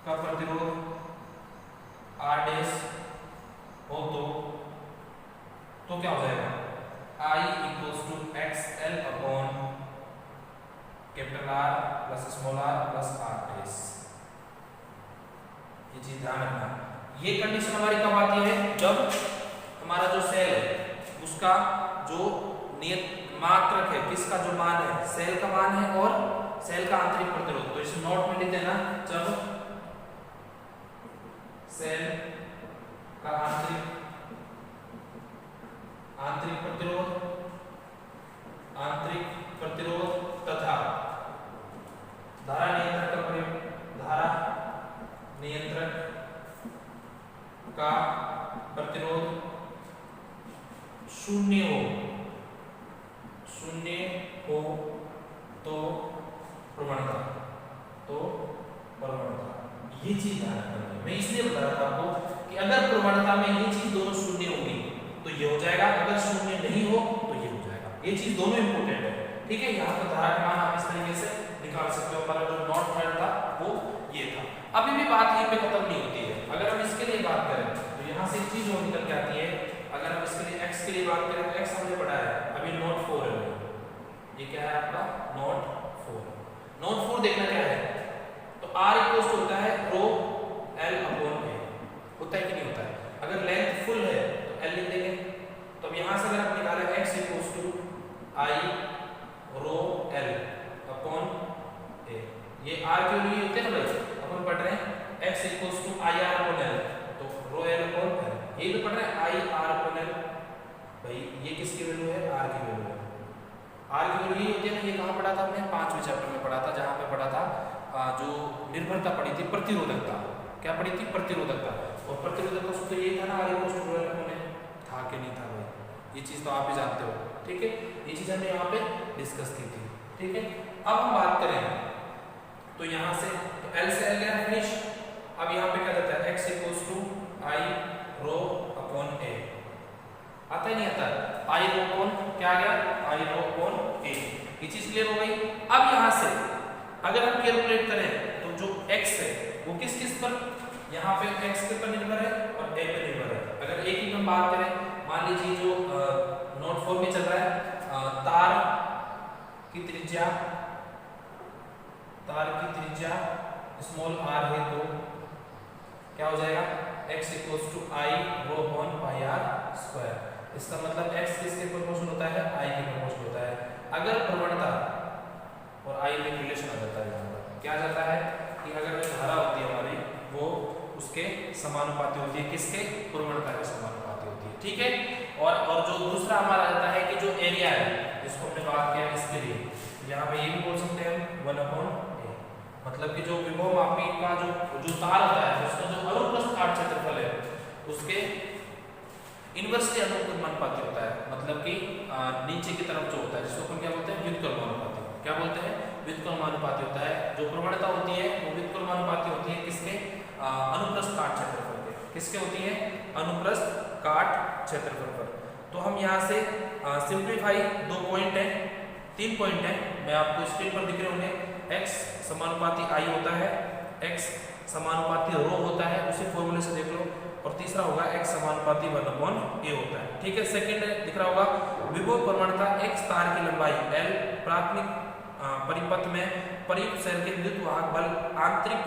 का प्रतिरोध R डैश हो तो क्या हो जाएगा, I equals to XL upon capital R plus small r plus R dash. ये चीज ध्यान रखना। ये कंडीशन हमारी कब आती है, जब हमारा जो सेल है उसका जो नियत मात्रक है, किसका जो मान है, सेल का मान है और सेल का आंतरिक प्रतिरोध। तो इसे नोट में लिख देना, जब सेल का आंतरिक प्रतिरोध तथा धारा नियंत्रक का प्रतिरोध शून्य हो तो प्रवणता, ये चीज ध्यान रखना। मैं इसलिए बता रहा था आपको कि अगर प्रवणता में ये चीज दोनों शून्य होगी तो ये हो जाएगा, अगर शून्य नहीं हो तो ये हो जाएगा। ये चीज दोनों इंपॉर्टेंट है, ठीक है। यहाँ पर धारा का मान आप इस तरीके से निकाल सकते हो। हमारा जो नॉट थर्ड था वो ये था। अभी भी बात यहीं पे खत्म नहीं होती है। अगर हम इसके लिए बात करें तो यहाँ से एक चीज और निकल के आती है। अगर हम इसके लिए x के लिए बात करें तो x हमने पढ़ा है, अभी नोट 4 है, ये क्या है आपका नोट 4। नोट 4 देखना क्या है, तो R इक्वल्स टू होता है रो L अपॉन A, होता है कि नहीं होता है। अगर लेंथ फुल है तो L लिख देंगे। तो अब यहाँ से अगर आप निकालें x equals to I rho L upon A, ये R के लिए होते हैं ना भाई, अपन पढ़ रहे हैं x equals to IR upon L, R की वैल्यू यही होती है ना, ये कहाँ पढ़ा था हमने 5वें चैप्टर में पढ़ा था, जहाँ पे पढ़ा था जो निर्भरता पढ़ी थी प्रतिरोधकता। क्या पढ़ी थी? प्रतिरोधकता। और प्रतिरोधकता सूत्र यही था ना, आर इक्वल्स टू ρ अपॉन ए। था कि नहीं था भाई? ये चीज तो आप भी जानते हो, ठीक है। ये चीज हमने यहाँ पे डिस्कस की थी, ठीक है। अब हम बात करें तो यहाँ से तो L से L गया फिनिश। अब यहाँ पे क्या देता है? x equals to I rho upon A. आता ही नहीं आता? आई रो अपॉन क्या आ गया? आई रो अपॉन ए। ये चीज क्लियर हो गई। अब यहाँ से अगर हम कैलकुलेट करें तो जो x है वो किस किस पर, यहाँ पे x के पर निर्भर है और a पे निर्भर है। अगर a की हम बात करें, मान लीजिए जो नोट 4 में चल रहा है, तार की त्रिज्या स्मॉल r है तो क्या हो जाएगा? x equals to I rho upon pi R square. इसका मतलब x किसके प्रोपोर्शनल होता है? i के प्रोपोर्शनल होता है। अगर प्रवणता और i में रिलेशन आ जाता है, यहाँ पर क्या आ जाता है कि अगर जो धारा होती है हमारी वो उसके समानुपाती होती है, किसके? प्रवणता के समानुपाती होती है, ठीक है। और जो दूसरा हमारा आ जाता है कि जो एरिया है जिसको हमने बात किया इसके लिए, यहाँ पे ये भी बोल सकते हैं 1 अपॉन ए। मतलब कि जो विभव मापी का जो तार होता है उसका जो अनुप्रस्थ काट क्षेत्रफल है उसके इनवर्सली अनुपाती होता है। मतलब कि नीचे की तरफ जो होता है जिसको अपन क्या बोलते हैं? व्युत्क्रमानुपाती। क्या बोलते हैं? व्युत्क्रमानुपाती होता है। जो प्रवणता होती है वो व्युत्क्रमानुपाती होती है किसके? अनुप्रस्थ काट क्षेत्रफल के। किसके होती है? अनुप्रस्थ काट क्षेत्रफल पर। तो हम यहाँ से सिंप्लीफाई 2 पॉइंट है, 3 पॉइंट है, मैं आपको स्क्रीन पर दिख रहे होंगे। x समानुपाती i होता है, x समानुपाती रो होता है, उसी फॉर्मूले से देख लो। और तीसरा होगा x समानुपाती 1 अपॉन a होता है, ठीक है। सेकंड दिख रहा होगा विभव प्रवणता x तार की लंबाई l प्राथमिक परिपथ में परियुक्त सेल के विद्युत वाहक बल, आंतरिक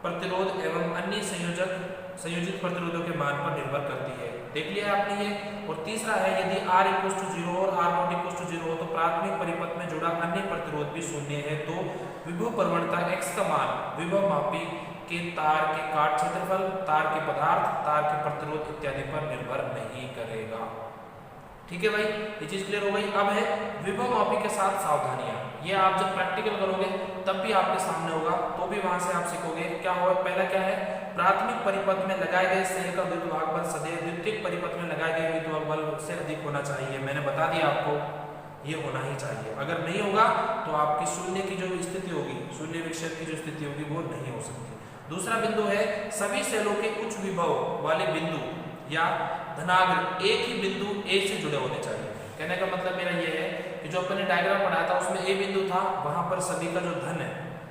प्रतिरोध एवं अन्य संयोजित प्रतिरोधों के मान पर निर्भर करती है। देख लिया आपने ये। और तीसरा है यदि r इक्वल्स टू 0 और r नॉट इक्वल्स टू 0 हो तो प्राथमिक परिपथ में जुड़ा अन्य प्रतिरोध भी शून्य है, तो विभव प्रवणता x का मान विभव मापी के तार के काट क्षेत्रफल, तार के पदार्थ, तार के प्रतिरोध इत्यादि पर निर्भर नहीं करेगा, ठीक है भाई। ये चीज क्लियर हो गई। अब है विभव मापी के साथ सावधानियां। ये आप जब प्रैक्टिकल करोगे तब भी आपके सामने होगा, तो भी वहां से आप सीखोगे। क्या होगा? पहला क्या है? प्राथमिक परिपथ में लगाए गए सेल का विद्युत वाहक बल सदैव द्वितीयक परिपथ में लगाए गए विद्युत वाहक बल से अधिक होना चाहिए। मैंने बता दिया आपको, ये होना ही चाहिए। अगर नहीं होगा तो आपकी शून्य की जो स्थिति होगी, शून्य विक्षेप की जो स्थिति होगी वो नहीं हो सकती। दूसरा बिंदु है सभी सेलों के उच्च विभव वाले बिंदु या धनाग्र एक ही बिंदु A से जुड़े होने चाहिए। कहने का मतलब मेरा ये है कि जो अपने डायग्राम बनाया था उसमें A बिंदु था, वहां पर सभी का जो धन है,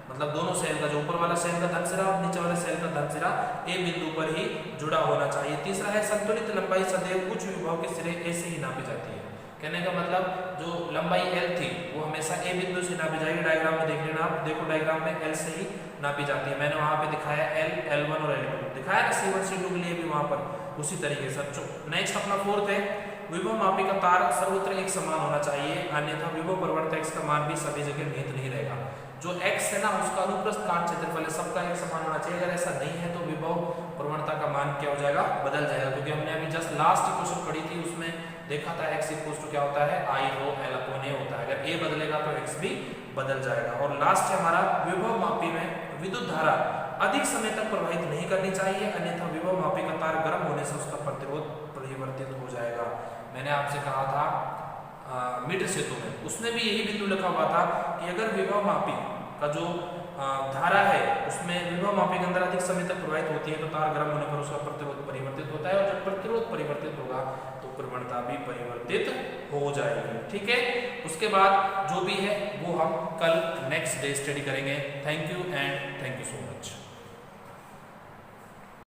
मतलब दोनों सेल का, जो ऊपर वाला सेल का धन सिरा और नीचे वाले सेल का धन सिरा A बिंदु पर ही जुड़ा होना चाहिए। तीसरा है संतुलित लंबाई सदैव उच्च विभव के सिरे A से ही नापी जाती है। कहने का मतलब जो लंबाई L थी वो हमेशा A बिंदु से नापी जाएगी। डायग्राम में देख लेना आप, देखो डायग्राम में L से ही नापी जाती है। मैंने वहां पे दिखाया L, L1 और L2 दिखाया ना, C1 C2 के लिए भी वहां पर उसी तरीके से। नेक्स्ट अपना फोर्थ है विभव मापी का तार सर्वत्र एक समान होना चाहिए, अन्यथा विभव प्रवणता x का मान भी सभी जगह निहित नहीं रहेगा। जो x है ना उसका अनुप्रस्थ काट क्षेत्रफल है, सबका एक समान होना चाहिए। अगर ऐसा नहीं है तो विभव प्रवणता का मान क्या हो जाएगा? बदल जाएगा। क्योंकि हमने अभी जस्ट लास्ट क्वेश्चन पढ़ी थी, उसमें देखा था x इक्वल्स टू क्या होता है? आई रो L अपॉन A होता है। अगर A बदलेगा तो x भी बदल जाएगा। और लास्ट है हमारा विभव मापी में विद्युत धारा अधिक समय तक प्रवाहित नहीं करनी चाहिए, अन्यथा विभव मापी का तार गर्म होने से उसका प्रतिरोध परिवर्तित हो जाएगा। मैंने आपसे कहा था मीटर सेतु में, उसमें भी यही बिंदु लिखा हुआ था कि अगर विभव मापी का जो धारा है उसमें विभव मापी के अंदर अधिक समय तक प्रवाहित होती है तो तार गर्म होने पर उसका प्रतिरोध परिवर्तित होता है, और जब प्रतिरोध परिवर्तित होगा तो प्रवणता भी परिवर्तित हो जाएगी, ठीक है। उसके बाद जो भी है वो हम कल नेक्स्ट डे स्टडी करेंगे। Thank you and thank you so much.